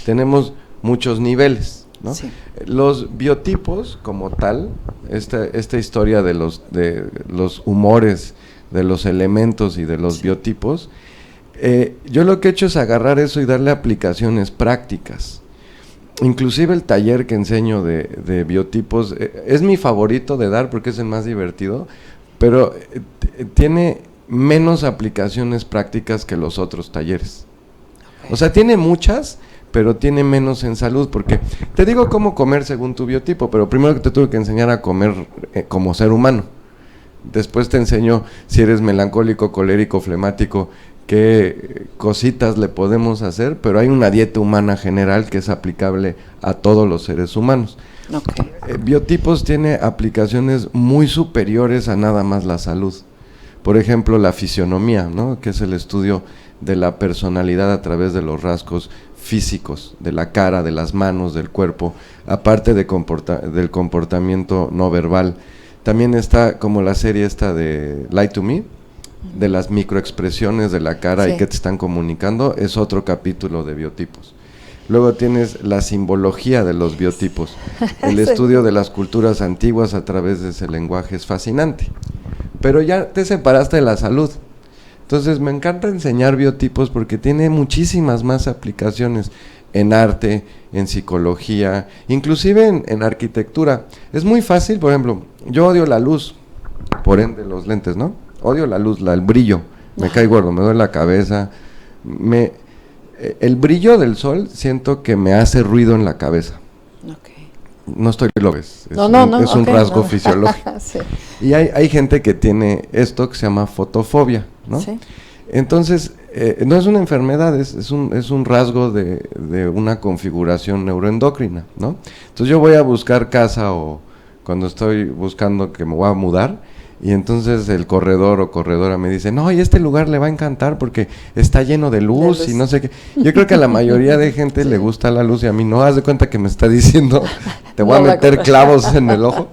tenemos muchos niveles, ¿no? Sí. Los biotipos como tal, esta historia de los humores, de los elementos y de los biotipos, yo lo que he hecho es agarrar eso y darle aplicaciones prácticas. Inclusive el taller que enseño de biotipos es mi favorito de dar porque es el más divertido, pero tiene menos aplicaciones prácticas que los otros talleres. O sea, tiene muchas, pero tiene menos en salud, porque te digo cómo comer según tu biotipo, pero primero que te tuve que enseñar a comer como ser humano. Después te enseño si eres melancólico, colérico, flemático, qué cositas le podemos hacer, pero hay una dieta humana general que es aplicable a todos los seres humanos. Okay. Biotipos tiene aplicaciones muy superiores a nada más la salud. Por ejemplo, la fisionomía, ¿no? Que es el estudio de la personalidad a través de los rasgos físicos, de la cara, de las manos, del cuerpo, aparte del comportamiento no verbal. También está como la serie esta de Lie to Me, de las microexpresiones de la cara y que te están comunicando, es otro capítulo de biotipos. Luego tienes la simbología de los biotipos, el estudio de las culturas antiguas a través de ese lenguaje es fascinante. Pero ya te separaste de la salud. Entonces me encanta enseñar biotipos porque tiene muchísimas más aplicaciones en arte, en psicología, inclusive en arquitectura. Es muy fácil, por ejemplo, yo odio la luz, por ende los lentes, ¿no? Odio la luz, el brillo, me cae gordo, me duele la cabeza, el brillo del sol siento que me hace ruido en la cabeza. Okay. No estoy loco, es un okay, rasgo fisiológico. Sí. Y hay gente que tiene esto que se llama fotofobia, ¿no? Sí. Entonces, no es una enfermedad, es un rasgo de una configuración neuroendocrina, ¿no? Entonces yo voy a buscar casa o cuando estoy buscando que me voy a mudar, y entonces el corredor o corredora me dice, no, y este lugar le va a encantar porque está lleno de luz y no sé qué. Yo creo que a la mayoría de gente le gusta la luz y a mí no. Haz de cuenta que me está diciendo, te voy a meter clavos en el ojo.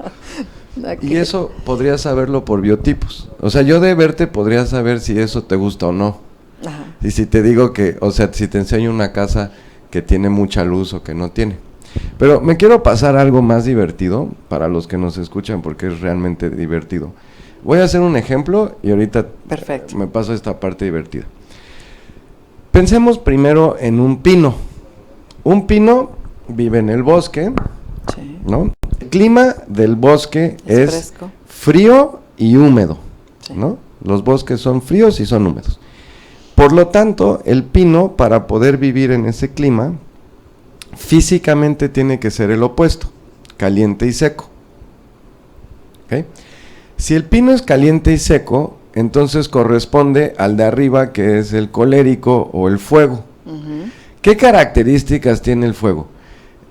Okay. Y eso podría saberlo por biotipos. O sea, yo de verte podría saber si eso te gusta o no. Ajá. Y si te digo que, o sea, si te enseño una casa que tiene mucha luz o que no tiene. Pero me quiero pasar a algo más divertido para los que nos escuchan porque es realmente divertido. Voy a hacer un ejemplo y ahorita me paso a esta parte divertida. Pensemos primero en un pino. Un pino vive en el bosque, ¿no? El clima del bosque es fresco, frío y húmedo, ¿no? Los bosques son fríos y son húmedos. Por lo tanto, el pino, para poder vivir en ese clima, físicamente tiene que ser el opuesto, caliente y seco. ¿Okay? Si el pino es caliente y seco, entonces corresponde al de arriba, que es el colérico o el fuego. Uh-huh. ¿Qué características tiene el fuego?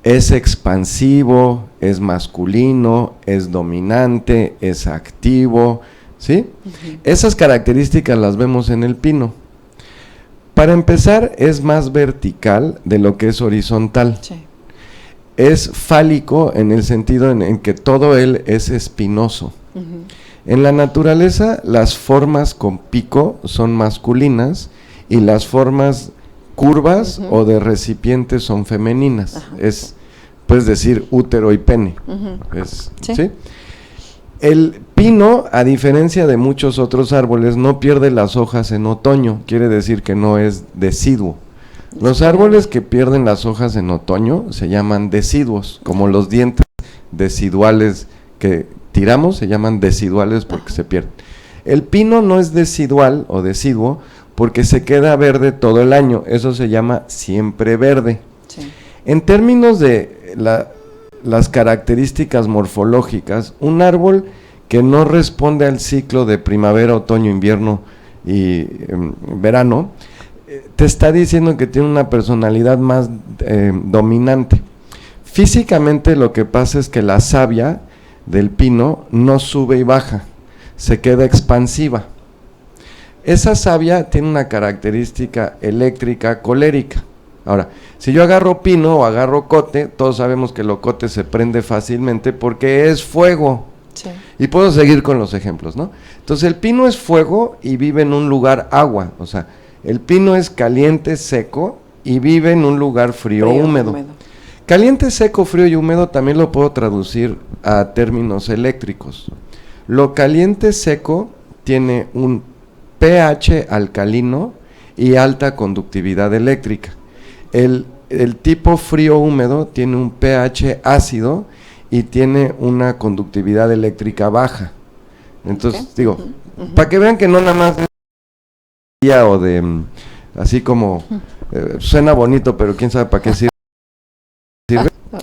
Es expansivo, es masculino, es dominante, es activo, ¿sí? Uh-huh. Esas características las vemos en el pino. Para empezar, es más vertical de lo que es horizontal. Sí. Es fálico en el sentido en que todo él es espinoso. Uh-huh. En la naturaleza, las formas con pico son masculinas y las formas curvas o de recipientes son femeninas. Es, puedes decir, útero y pene. ¿Sí? El pino, a diferencia de muchos otros árboles, no pierde las hojas en otoño, quiere decir que no es deciduo. Los árboles que pierden las hojas en otoño se llaman deciduos, como los dientes deciduales que tiramos se llaman deciduales porque se pierden. El pino no es decidual o deciduo porque se queda verde todo el año, eso se llama siempre verde. Sí. En términos de las características morfológicas, un árbol que no responde al ciclo de primavera, otoño, invierno y verano, te está diciendo que tiene una personalidad más dominante. Físicamente lo que pasa es que la savia del pino no sube y baja, se queda expansiva. Esa savia tiene una característica eléctrica colérica. Ahora, si yo agarro pino o agarro cote, todos sabemos que el ocote se prende fácilmente porque es fuego. Sí. Y puedo seguir con los ejemplos, ¿no? Entonces el pino es fuego y vive en un lugar agua, o sea, el pino es caliente, seco y vive en un lugar frío húmedo. Caliente, seco, frío y húmedo también lo puedo traducir a términos eléctricos. Lo caliente seco tiene un pH alcalino y alta conductividad eléctrica. El tipo frío húmedo tiene un pH ácido y tiene una conductividad eléctrica baja. Entonces, digo, para que vean que no nada más es o de así como suena bonito, pero quién sabe para qué sirve.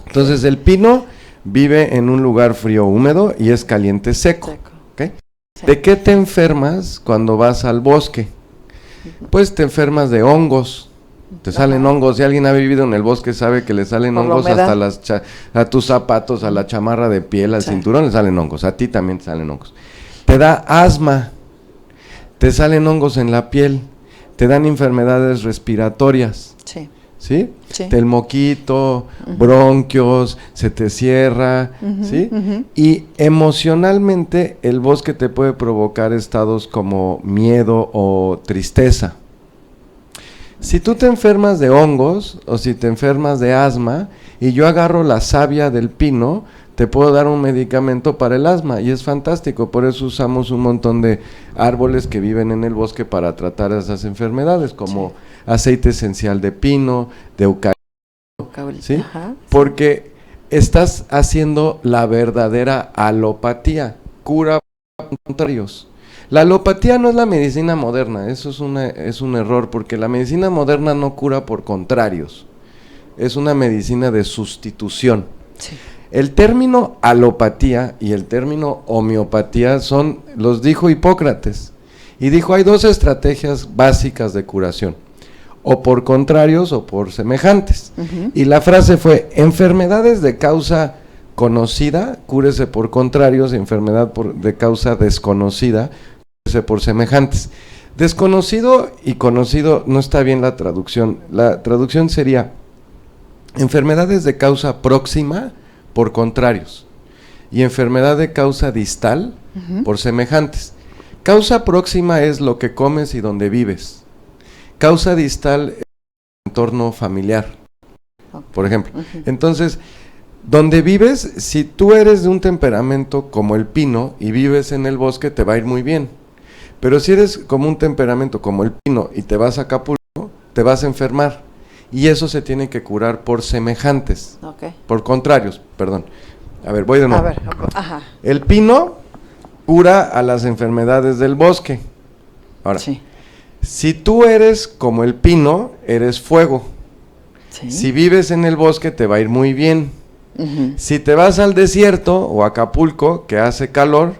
Entonces, el pino vive en un lugar frío húmedo y es caliente seco. ¿Okay? ¿De qué te enfermas cuando vas al bosque? Pues te enfermas de hongos. Te salen hongos. Si alguien ha vivido en el bosque sabe que le salen hongos hasta a tus zapatos, a la chamarra de piel, al cinturón le salen hongos. A ti también te salen hongos. Te da asma. Te salen hongos en la piel. Te dan enfermedades respiratorias. Sí. ¿Sí? Sí. El moquito, bronquios, se te cierra, ¿sí? Y emocionalmente el bosque te puede provocar estados como miedo o tristeza. Si tú te enfermas de hongos o si te enfermas de asma y yo agarro la savia del pino, te puedo dar un medicamento para el asma y es fantástico, por eso usamos un montón de árboles que viven en el bosque para tratar esas enfermedades, como aceite esencial de pino, de eucalipto, ¿sí? Porque estás haciendo la verdadera alopatía, cura contrarios. La alopatía no es la medicina moderna, eso es un error, porque la medicina moderna no cura por contrarios, es una medicina de sustitución. Sí. El término alopatía y el término homeopatía los dijo Hipócrates, y dijo hay dos estrategias básicas de curación, o por contrarios o por semejantes, y la frase fue, enfermedades de causa conocida, cúrese por contrarios, enfermedad de causa desconocida, cúrese por semejantes. Desconocido y conocido no está bien la traducción sería, enfermedades de causa próxima, por contrarios, y enfermedad de causa distal, por semejantes. Causa próxima es lo que comes y donde vives. Causa distal es el entorno familiar, por ejemplo. Entonces, donde vives, si tú eres de un temperamento como el pino y vives en el bosque, te va a ir muy bien. Pero si eres como un temperamento como el pino y te vas a Acapulco, te vas a enfermar. Y eso se tiene que curar por semejantes, por contrarios, perdón. A ver, voy de nuevo. El pino cura a las enfermedades del bosque. Ahora, si tú eres como el pino, eres fuego. Si vives en el bosque, te va a ir muy bien. Si te vas al desierto o a Acapulco, que hace calor,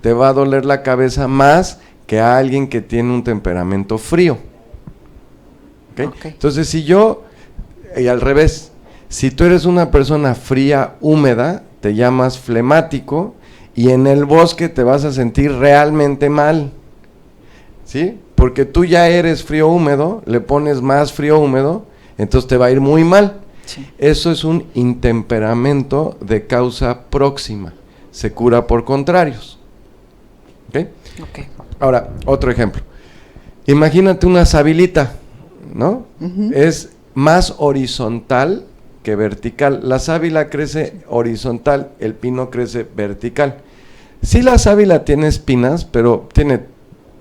te va a doler la cabeza más que a alguien que tiene un temperamento frío. Entonces, y al revés, si tú eres una persona fría, húmeda, te llamas flemático y en el bosque te vas a sentir realmente mal, ¿sí? Porque tú ya eres frío húmedo, le pones más frío húmedo, entonces te va a ir muy mal. Eso es un intemperamento de causa próxima, se cura por contrarios. Ahora, otro ejemplo. Imagínate una sabilita, ¿no? Es más horizontal que vertical. La sábila crece horizontal, el pino crece vertical. Sí, la sábila tiene espinas, pero tiene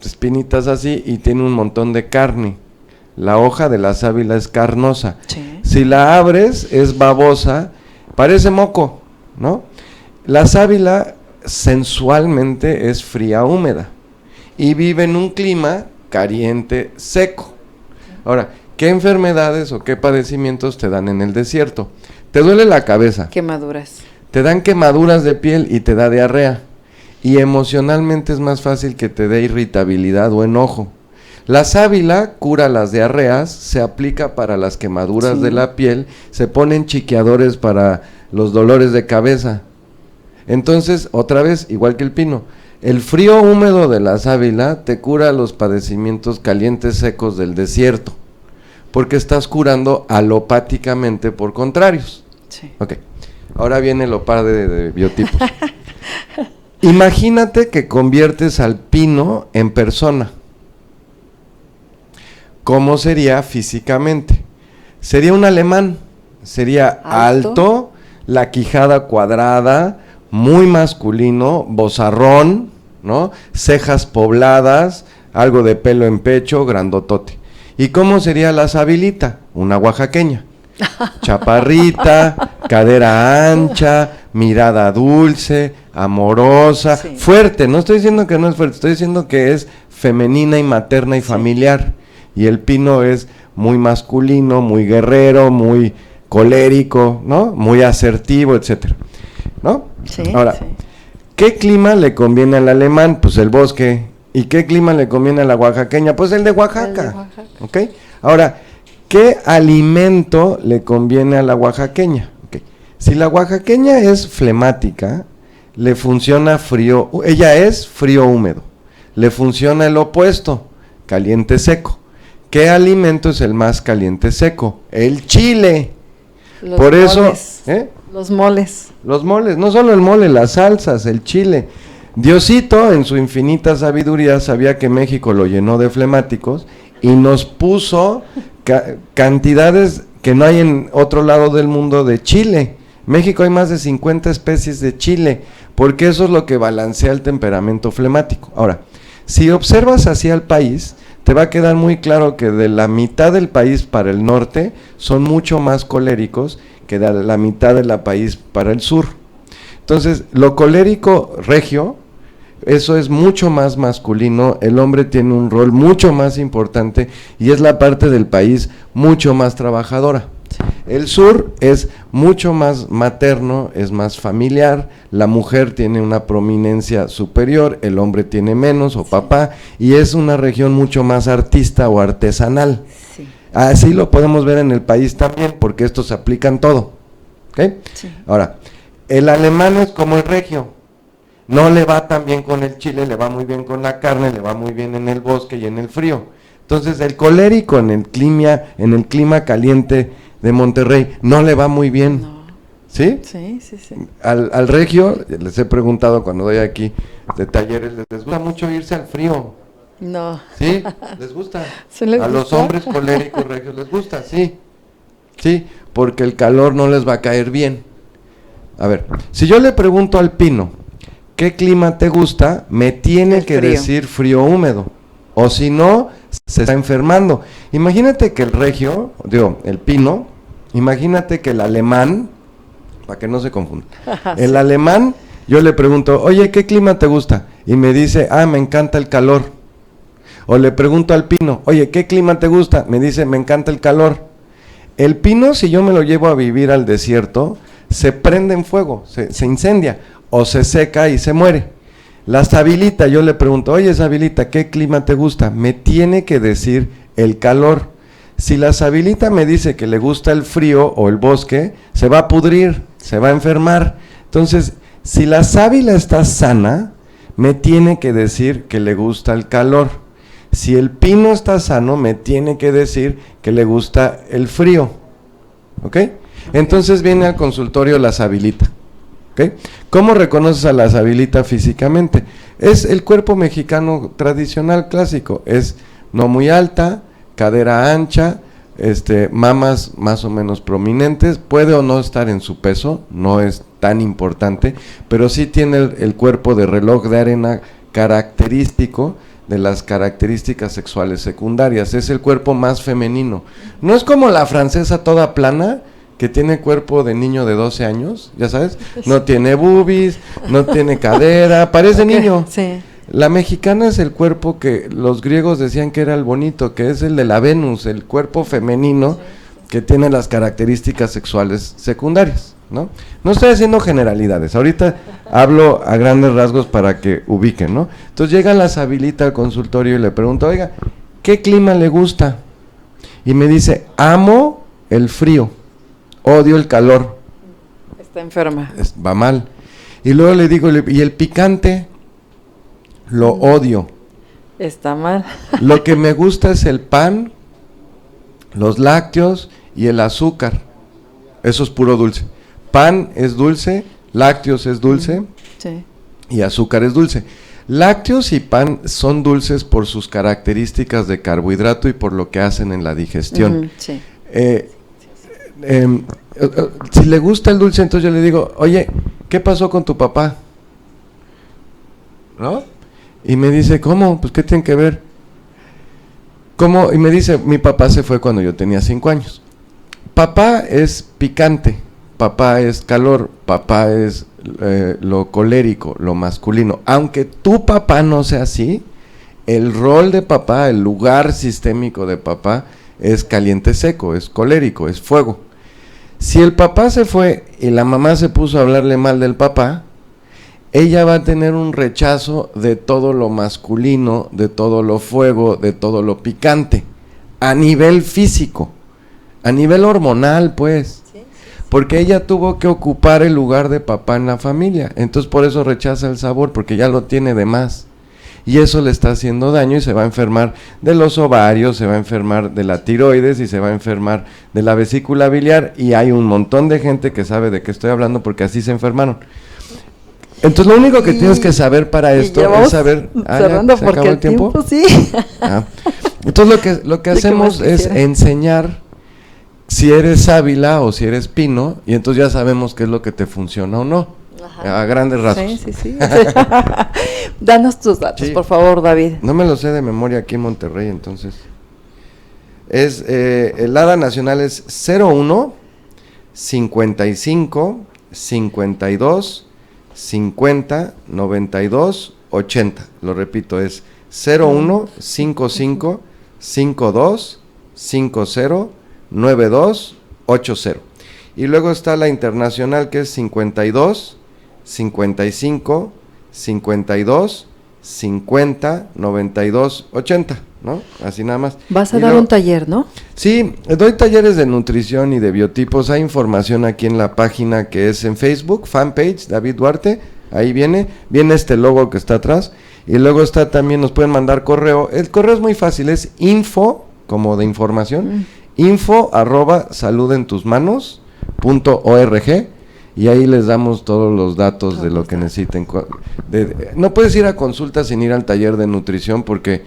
espinitas así y tiene un montón de carne. La hoja de la sábila es carnosa. Si la abres, es babosa, parece moco, ¿no? La sábila sensualmente es fría, húmeda y vive en un clima caliente, seco. Ahora, ¿qué enfermedades o qué padecimientos te dan en el desierto? Te duele la cabeza. Quemaduras. Te dan quemaduras de piel y te da diarrea. Y emocionalmente es más fácil que te dé irritabilidad o enojo. La sábila cura las diarreas, se aplica para las quemaduras de la piel, se ponen chiqueadores para los dolores de cabeza. Entonces, otra vez, igual que el pino, el frío húmedo de la sábila te cura los padecimientos calientes secos del desierto, porque estás curando alopáticamente por contrarios. Ahora viene lo par de biotipos. Imagínate que conviertes al pino en persona. ¿Cómo sería físicamente? Sería un alemán, sería alto, la quijada cuadrada, muy masculino, vozarrón, ¿no? Cejas pobladas, algo de pelo en pecho, grandotote. ¿Y cómo sería la Sabilita? Una oaxaqueña. Chaparrita, cadera ancha, mirada dulce, amorosa, fuerte. No estoy diciendo que no es fuerte, estoy diciendo que es femenina y materna y familiar. Y el Pino es muy masculino, muy guerrero, muy colérico, ¿no? Muy asertivo, etcétera, ¿no? Sí, ahora, ¿qué clima le conviene al alemán? Pues el bosque. ¿Y qué clima le conviene a la oaxaqueña? Pues el de Oaxaca. ¿Ok? Ahora, ¿qué alimento le conviene a la oaxaqueña? Okay. Si la oaxaqueña es flemática, le funciona frío, ella es frío húmedo. Le funciona el opuesto, caliente seco. ¿Qué alimento es el más caliente seco? El chile. Los Por moles. eso, Los moles. Los moles, no solo el mole, las salsas, el chile. Diosito, en su infinita sabiduría, sabía que México lo llenó de flemáticos y nos puso cantidades que no hay en otro lado del mundo de chile. México hay más de 50 especies de chile, porque eso es lo que balancea el temperamento flemático. Ahora, si observas hacia el país, te va a quedar muy claro que de la mitad del país para el norte son mucho más coléricos que de la mitad del país para el sur. Entonces, lo colérico regio, eso es mucho más masculino, el hombre tiene un rol mucho más importante y es la parte del país mucho más trabajadora. El sur es mucho más materno, es más familiar, la mujer tiene una prominencia superior, el hombre tiene menos, o papá, y es una región mucho más artista o artesanal. Sí. Así lo podemos ver en el país también, porque estos se aplican todo. ¿Okay? Sí. Ahora, el alemán es como el regio, no le va tan bien con el chile, le va muy bien con la carne, le va muy bien en el bosque y en el frío. Entonces, el colérico en el clima caliente de Monterrey no le va muy bien. No. ¿Sí? Sí. Al regio, les he preguntado cuando doy aquí de talleres, les gusta mucho irse al frío. No. ¿Sí? ¿Les gusta? ¿Sí les a gusta? Los hombres coléricos regios les gusta, sí. Sí, porque el calor no les va a caer bien. A ver, si yo le pregunto al Pino, ¿qué clima te gusta? Me tiene que decir frío húmedo. O si no, se está enfermando. Imagínate que el regio, el Pino, imagínate que el alemán, para que no se confunda, el alemán, yo le pregunto, oye, ¿qué clima te gusta? Y me dice, me encanta el calor. O le pregunto al Pino, oye, ¿qué clima te gusta? Me dice, me encanta el calor. El Pino, si yo me lo llevo a vivir al desierto, se prende en fuego, se incendia, o se seca y se muere. La Sabilita, yo le pregunto, oye Sabilita, ¿qué clima te gusta? Me tiene que decir el calor. Si la Sabilita me dice que le gusta el frío o el bosque, se va a pudrir, se va a enfermar. Entonces, si la sábila está sana, me tiene que decir que le gusta el calor. Si el Pino está sano, me tiene que decir que le gusta el frío. ¿Ok? Entonces viene al consultorio la Sabilita. ¿Okay? ¿Cómo reconoces a la Sabilita físicamente? Es el cuerpo mexicano tradicional clásico, es no muy alta, cadera ancha, mamas más o menos prominentes, puede o no estar en su peso, no es tan importante, pero sí tiene el cuerpo de reloj de arena característico de las características sexuales secundarias, es el cuerpo más femenino, no es como la francesa toda plana, que tiene cuerpo de niño de 12 años, ya sabes, no tiene boobies, no tiene cadera, parece niño. Sí. La mexicana es el cuerpo que los griegos decían que era el bonito, que es el de la Venus, el cuerpo femenino que tiene las características sexuales secundarias, ¿no? No estoy haciendo generalidades, ahorita hablo a grandes rasgos para que ubiquen, ¿no? Entonces llega la Sabilita al consultorio y le pregunto, oiga, ¿qué clima le gusta? Y me dice, amo el frío. Odio el calor. Está enferma. Va mal. Y luego le digo, ¿y el picante? Lo odio. Está mal. Lo que me gusta es el pan, los lácteos y el azúcar. Eso es puro dulce. Pan es dulce, lácteos es dulce, sí, y azúcar es dulce. Lácteos y pan son dulces por sus características de carbohidrato y por lo que hacen en la digestión. Sí. Si le gusta el dulce, entonces yo le digo, oye, ¿qué pasó con tu papá? ¿No? Y me dice, ¿cómo? Pues, ¿qué tiene que ver? ¿Cómo? Y me dice, mi papá se fue cuando yo tenía 5 años. Papá es picante, papá es calor, papá es lo colérico, lo masculino. Aunque tu papá no sea así, el rol de papá, el lugar sistémico de papá es caliente seco, es colérico, es fuego. Si el papá se fue y la mamá se puso a hablarle mal del papá, ella va a tener un rechazo de todo lo masculino, de todo lo fuego, de todo lo picante, a nivel físico, a nivel hormonal, pues, porque ella tuvo que ocupar el lugar de papá en la familia, entonces por eso rechaza el sabor, porque ya lo tiene de más, y eso le está haciendo daño y se va a enfermar de los ovarios, se va a enfermar de la tiroides y se va a enfermar de la vesícula biliar, y hay un montón de gente que sabe de qué estoy hablando porque así se enfermaron. Entonces lo único que tienes que saber para esto es saber... cerrando ¿se porque acabó el tiempo sí. Entonces lo que hacemos es enseñar si eres sábila o si eres pino, y entonces ya sabemos qué es lo que te funciona o no. Ajá. A grandes rasgos. Sí. Danos tus datos, por favor, David. No me lo sé de memoria aquí en Monterrey, entonces. El ADA nacional es 01 55 52 50 92 80. Lo repito, es 01 55 52 50 92 80. Y luego está la internacional, que es 52 55 52 50 92 80, ¿no? Así nada más. Vas a dar un taller, ¿no? Sí, doy talleres de nutrición y de biotipos. Hay información aquí en la página que es en Facebook, fanpage David Duarte. Ahí viene este logo que está atrás. Y luego está también, nos pueden mandar correo. El correo es muy fácil, es info, como de información, info@saludentusmanos.org, y ahí les damos todos los datos de lo que necesiten. No puedes ir a consulta sin ir al taller de nutrición, porque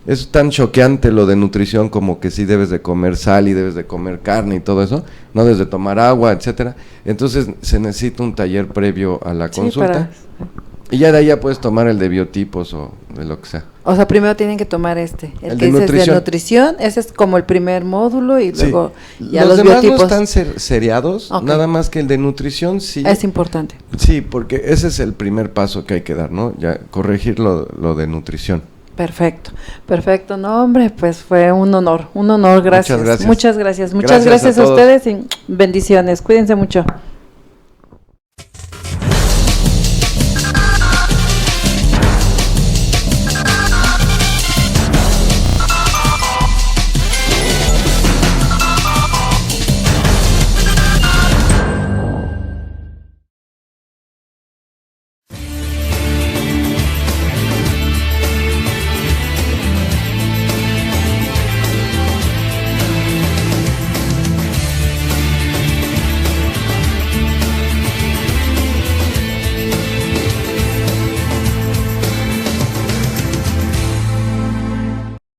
es tan choqueante lo de nutrición como que sí debes de comer sal y debes de comer carne y todo eso, no debes de tomar agua, etcétera. Entonces se necesita un taller previo a la consulta. Y ya de ahí ya puedes tomar el de biotipos o de lo que sea. O sea, primero tienen que tomar el que dices de nutrición, ese es como el primer módulo, y luego ya los demás biotipos. No están seriados, nada más que el de nutrición sí. Es importante. Sí, porque ese es el primer paso que hay que dar, ¿no? Ya corregir lo de nutrición. Perfecto, no, hombre, pues fue un honor, gracias. Muchas gracias a ustedes y bendiciones, cuídense mucho.